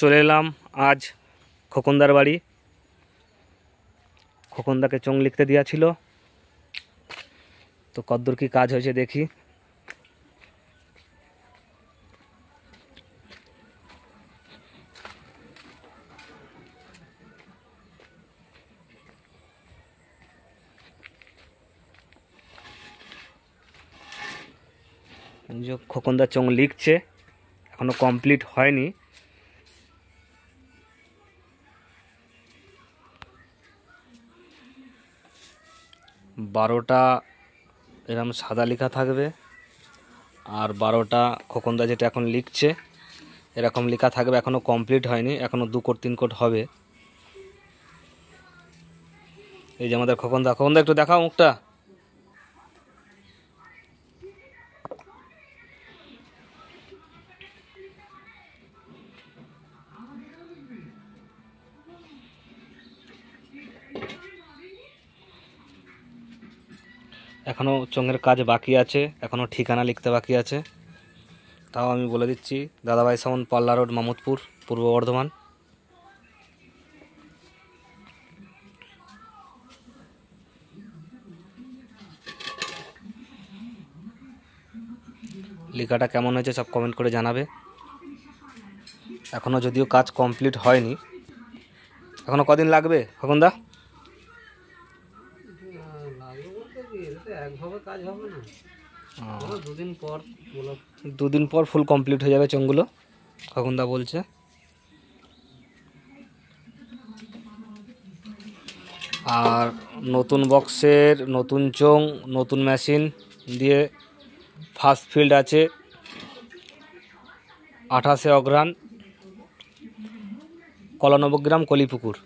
চলে এলাম আজ খোকনদার বাড়ি। খোকনদাকে চোং লিখতে দেওয়া ছিল, তো কদ্দূর কি কাজ হয়েছে দেখি। খোকনদার চোং লিখছে, এখনো কমপ্লিট হয়নি। বারোটা এরকম সাদা লেখা থাকবে, আর 12টা খোকনদা যেটা এখন লিখছে এরকম লেখা থাকবে। এখনো কমপ্লিট হয়নি, এখনো 2 কোট 3 কোট হবে। এই যে আমাদের খোকনদা। খোকনদা একটু দেখাও মুখটা। এখনও চোঙের কাজ বাকি আছে, এখনও ঠিকানা লিখতে বাকি আছে। তাও আমি বলে দিচ্ছি, দাদাভাই সাউন্ড, পাল্লা রোড, মামুদপুর, পূর্ব বর্ধমান। লেখাটা কেমন হয়েছে সব কমেন্ট করে জানাবে। এখনও যদিও কাজ কমপ্লিট হয়নি, এখনও কদিন লাগবে খোকনদা? দুদিন পর ফুল কমপ্লিট হয়ে যাবে চোঙগুলো, খোকনদা বলছে। আর নতুন বক্সের নতুন চোং, নতুন মেশিন দিয়ে ফার্স্ট ফিল্ড আছে 28 অঘ্রাণ, কলানবগ্রাম, কলিপুকুর।